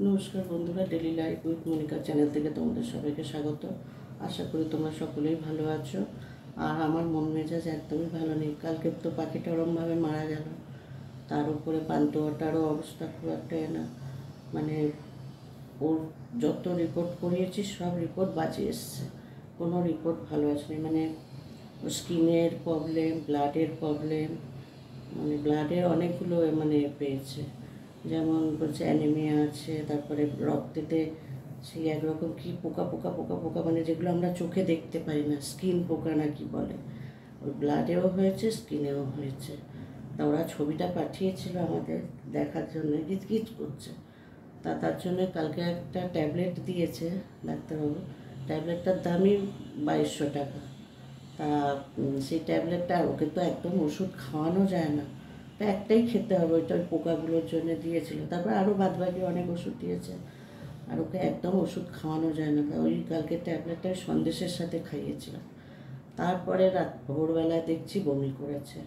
নমস্কার বন্ধুরা, daily life with Monika channel থেকে তোমাদের সবাইকে স্বাগত। আশা করি তোমরা সকলেই ভালো আছো। আর আমার মন মেজাজ একদমই ভালো নেই। কালকে তো পাখিটা ওরমভাবে মারা গেল, তার উপরে পান্তুয়াটারও অবস্থা খুব একটা না, মানে ওর যত রিপোর্ট করিয়েছি সব রিপোর্ট বাজে এসছে, কোনো রিপোর্ট ভালো আসেনি। মানে স্কিনের প্রবলেম, ব্লাডের প্রবলেম, মানে ব্লাডের অনেকগুলো পেয়েছে। যেমন বলছে অ্যানিমিয়া আছে, তারপরে রক্তেতে সেই একরকম কী পোকা পোকা পোকা পোকা, মানে যেগুলো আমরা চোখে দেখতে পাই না, স্কিন পোকা না কি বলে, ওই ব্লাডেও হয়েছে, স্কিনেও হয়েছে। তা ওরা ছবিটা পাঠিয়েছিল আমাদের দেখার জন্য, গিজ করছে। তার জন্য কালকে একটা ট্যাবলেট দিয়েছে ডাক্তারবাবু। ট্যাবলেটটার দামই 2200 টাকা। তা সেই ট্যাবলেটটা, ওকে তো একদম ওষুধ খাওয়ানো যায় না, তা একটাই খেতে হবে, ওইটা ওই পোকাগুলোর জন্য দিয়েছিল। তারপর আরও বাদবাকি অনেক ওষুধ দিয়েছে, আর ওকে একদম ওষুধ খাওয়ানো যায় না। তা ওই কালকে ট্যাবলেটটা সন্দেশের সাথে খাইয়েছিলাম। তারপরে ভোরবেলায় দেখছি বমি করেছে।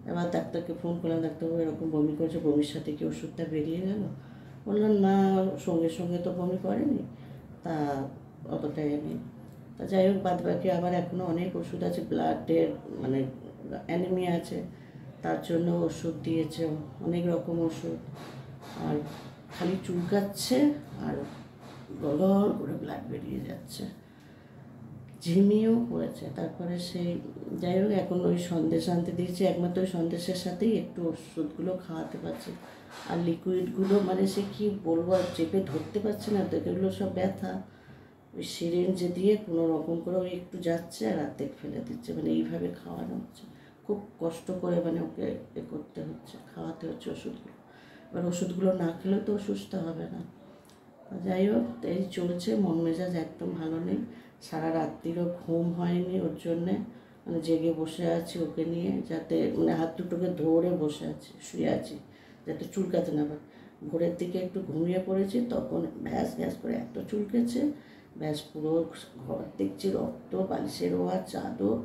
এবার ডাক্তারকে ফোন করলাম, ডাক্তারবাবু এরকম বমি করেছে, বমির সাথে কি ওষুধটা বেরিয়ে গেল? বললাম না, সঙ্গে সঙ্গে তো বমি করেনি, তা অতটাই নেই। তা যাই হোক, বাদবাকি আবার এখনও অনেক ওষুধ আছে, ব্লাডের মানে অ্যানিমিয়া আছে, তার জন্য ওষুধ দিয়েছে, অনেক রকম ওষুধ। আর খালি চুলকাচ্ছে আর গল করে ব্লাড বেরিয়ে যাচ্ছে, ঝিমিয়েও পড়েছে। তারপরে সেই যাই হোক, এখন ওই সন্দেশ আনতে দিয়েছি, একমাত্র ওই সন্দেশের সাথেই একটু ওষুধগুলো খাওয়াতে পারছি। আর লিকুইডগুলো মানে সে কী বলবো, আর চেপে ধরতে পারছে না তো, এগুলো সব ব্যথা। ওই সিরিঞ্জ দিয়ে কোনো রকম করে ওই একটু যাচ্ছে আর অর্ধেক ফেলে দিচ্ছে, মানে এইভাবে খাওয়ানো হচ্ছে। খুব কষ্ট করে মানে ওকে করতে হচ্ছে, খাওয়াতে হচ্ছে ওষুধগুলো। এবার ওষুধগুলো না খেলেও তো সুস্থ হবে না। যাই হোক, এই চলছে, মন মেজাজ একদম ভালো নেই। সারা রাত্রিরও ঘুম হয়নি ওর জন্যে, মানে জেগে বসে আছি ওকে নিয়ে, যাতে মানে হাত দুটোকে ধরে বসে আছি, শুয়ে আছি, যাতে চুলকাতে না পারে। ভোরের দিকে একটু ঘুমিয়ে পড়েছি, তখন ব্যাস গ্যাস করে এত চুলকেছে, ব্যাস পুরো ঘর দেখছি রক্ত, বালিশের ওয়ার, চাদর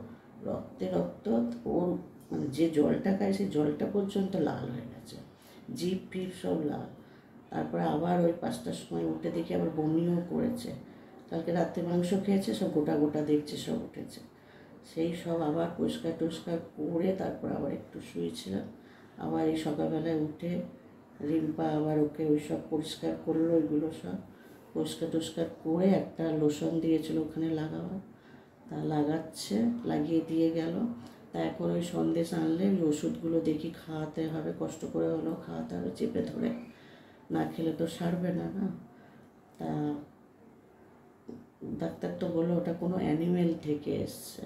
রক্তে রক্ত। ওর মানে যে জলটা খায় সেই জলটা পর্যন্ত লাল হয়ে গেছে, জিভ ফিভ সব লাল। তারপরে আবার ওই 5টার সময় উঠে দেখি আবার বমিও করেছে। কালকে রাত্রে মাংস খেয়েছে, সব গোটা গোটা দেখছে, সব উঠেছে। সেই সব আবার পরিষ্কার টরিষ্কার করে তারপর আবার একটু শুয়েছিলাম। আবার এই সকালবেলায় উঠে রিম্পা আবার ওকে ওই সব পরিষ্কার করলো, ওইগুলো সব পরিষ্কার টরিষ্কার করে একটা লোশন দিয়েছিল ওখানে লাগাবার, তা লাগাচ্ছে, লাগিয়ে দিয়ে গেল। তা এখন ওই সন্দেশ আনলে ওই ওষুধগুলো দেখি খাওয়াতে হবে, কষ্ট করে হলেও খাওয়াতে হবে, চেপে ধরে, না খেলে তো সারবে না। না, তা ডাক্তার তো বললো ওটা কোনো অ্যানিমেল থেকে এসছে।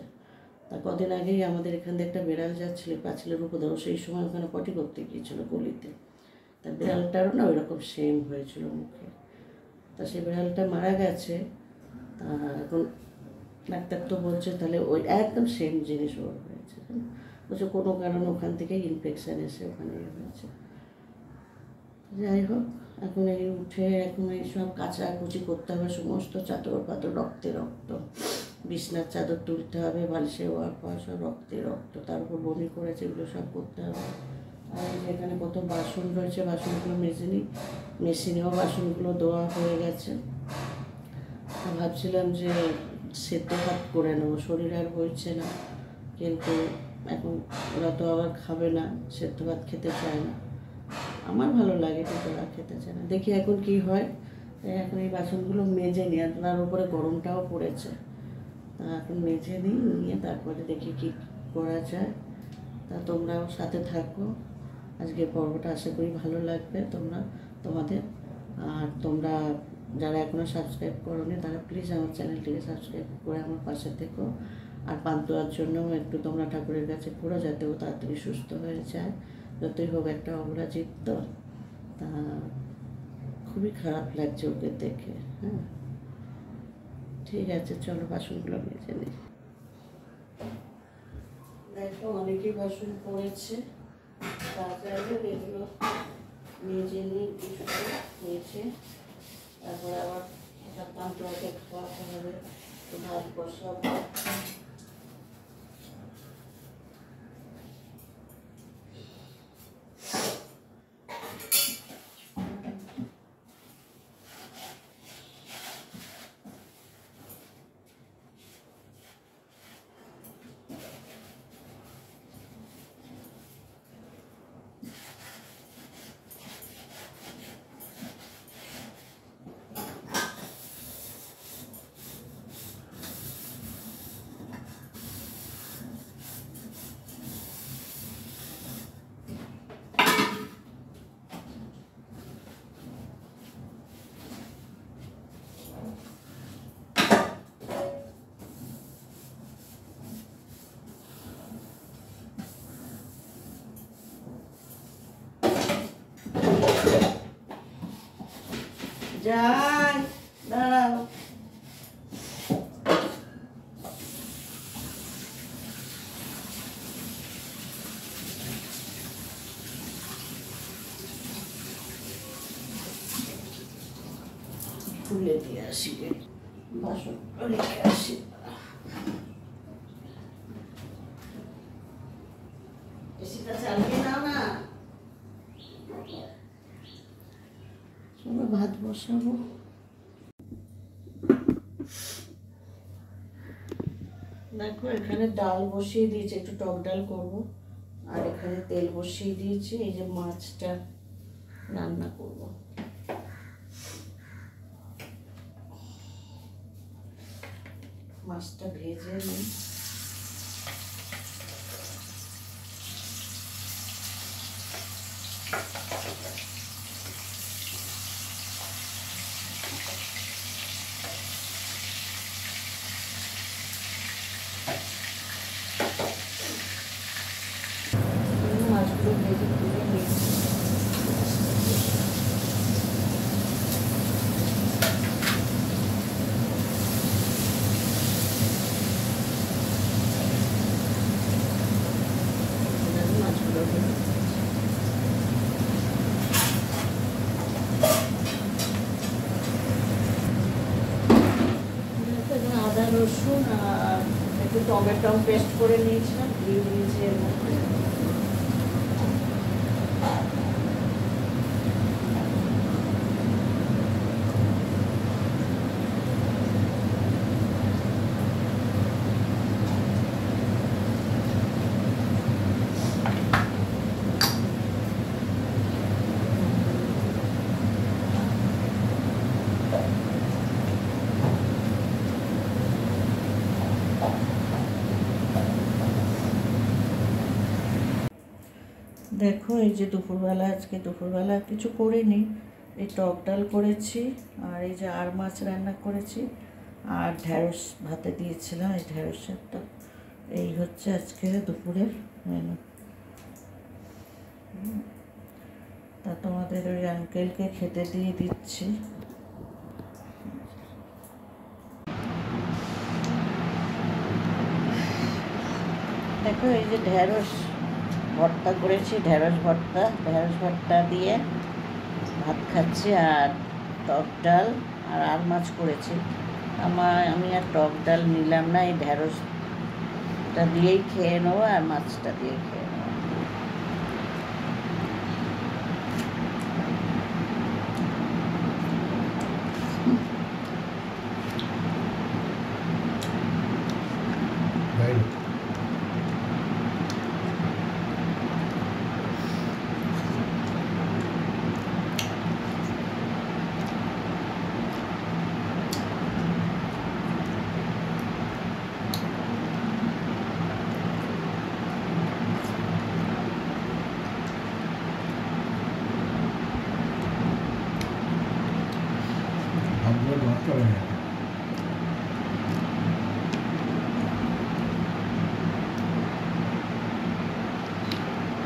তা কদিন আগেই আমাদের এখান থেকে একটা বিড়াল যাচ্ছিল পাঁচিলের উপর ধরো, সেই সময় ওখানে পটি করতে গিয়েছিলো গলিতে। তা বিড়ালটারও না ওইরকম সেম হয়েছিল মুখে। তা সেই বিড়ালটা মারা গেছে। তা এখন ডাক্তার তো বলছে তাহলে ওই একদম সেম জিনিস ওর হয়েছে, বলছে কোনো কারণে ওখান থেকেই ইনফেকশান এসে ওখানে হয়েছে। যাই হোক, এখন এই উঠে এখন এই সব কাচাকুচি করতে হবে, সমস্ত চাদর পাতর রক্তে রক্ত, বিছনার চাদর তুলতে হবে, বালিশে ওয়ার পাওয়া সব রক্তে রক্ত, তার উপর বমি করেছে, এগুলো সব করতে হবে। আর এখানে কত বাসন রয়েছে, বাসনগুলো মেজে নিই। মেশিনেও বাসনগুলো ধোয়া হয়ে গেছে। ভাবছিলাম যে সেদ্ধ ভাত করে নেবো, শরীর আর বলছে না, কিন্তু এখন ওরা তো আবার খাবে না, সেদ্ধ ভাত খেতে চায় না। আমার ভালো লাগে, কিন্তু ওরা খেতে চায় না। দেখি এখন কি হয়। এখন এই বাসনগুলো মেজে নিই, আর তার উপরে গরমটাও পড়েছে। তা এখন মেজে নিই, নিয়ে তারপরে দেখি কী করা যায়। তা তোমরাও সাথে থাকো, আজকে পর্বটা আশা করি ভালো লাগবে তোমাদের। আর তোমরা যারা এখনও সাবস্ক্রাইব করোনি তারা প্লিজ আমার চ্যানেলটিকে সাবস্ক্রাইব করে আমার পাশে থেকো। আর পান্তুয়ার জন্যও একটু তোমরা ঠাকুরের কাছে করো, যাতে ও তাড়াতাড়ি সুস্থ হয়ে যায়। যতই হোক একটা অপরাজিত তো, তা খুবই খারাপ লাগছে ওকে দেখে। হ্যাঁ, ঠিক আছে, চলো বাসনগুলো মেজে নিই। দেখো অনেকেই বাসন পড়েছে, তারপরে এগুলো মেজে নিই, কিছুটা মেজে তারপরে আবার পান্তুয়াকে খাওয়াতে হবে, ভাত বসাবো। যাই, দাঁড়াও। খুলে দিয়ে আসি, বাসন রেখে আসি। এসিটা চালিয়ে নাও না। চলো ভাত বসাবো। দেখো এখানে ডাল বসিয়ে দিয়েছি, একটু টক ডাল করবো। আর এখানে তেল বসিয়ে দিয়েছি, এই যে মাছটা রান্না করবো। মাছটা ভেজে নিই। মাছগুলো ভেজে তুলে নিয়েছি। মাছগুলো ভেজে আদা রসুন আর একটু টমেটো পেস্ট করে নিয়েছিলাম, দিয়ে দিয়েছি এর মধ্যে। দেখো এই যে দুপুরবেলা, আজকে দুপুরবেলা কিছু করিনি, এই টক ডাল করেছি আর এই যে আর মাছ রান্না করেছি আর ঢ্যাঁড়স ভাতে দিয়েছিলাম, এই ঢ্যাঁড়সেরটা। এই হচ্ছে আজকে দুপুরের মেনু। তা তোমাদের ওই আঙ্কেলকে খেতে দিয়ে দিচ্ছি। দেখো এই যে ঢ্যাঁড়স ভর্তা করেছি, ঢ্যাঁড়স ভর্তা দিয়ে ভাত খাচ্ছি। আর টক ডাল আর মাছ করেছি। আমি আর টক ডাল নিলাম না, এই ঢ্যাঁড়সটা দিয়েই খেয়ে নেবো আর মাছটা দিয়ে খেয়ে নেবো।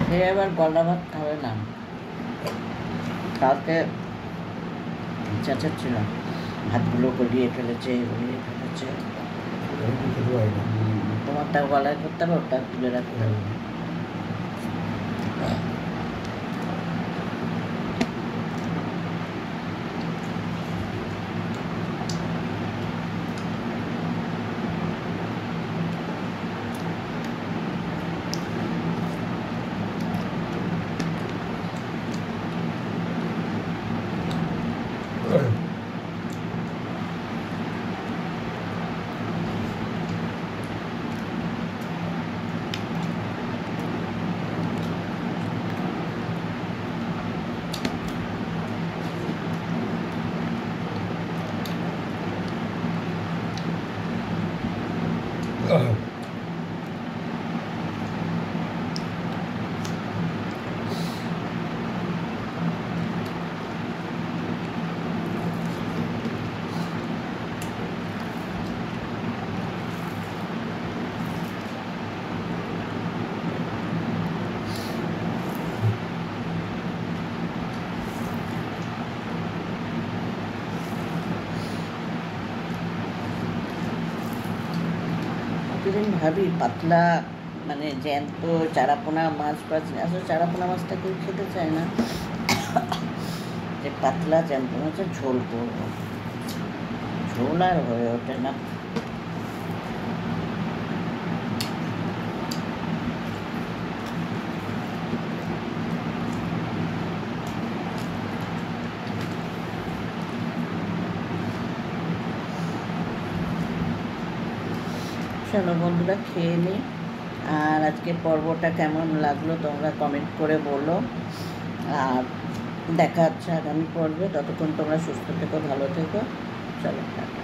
সে এবার গলা ভাত খাবে না, কালকে চেঁচাচ্ছিল, ভাতগুলো গলিয়ে ফেলেছে। তোমারটা গলায় করতে হবে, ওটা তুলে রাখতে হবে। প্রতিদিন ভাবি পাতলা মানে জ্যান্ত চারাপোনা মাছ ফাছ, আসলে চারাপোনা মাছটা কেউ খেতে চায় না, যে পাতলা জ্যান্ত মাছের ঝোল করবো, ঝোল আর হয়ে ওঠে না। চলো বন্ধুরা খেয়ে নিই, আর আজকে পর্বটা কেমন লাগলো তোমরা কমেন্ট করে বলো, আর দেখা হচ্ছে আগামী পর্বে। ততক্ষণ তোমরা সুস্থ থেকো, ভালো থেকো, চলো টাটা।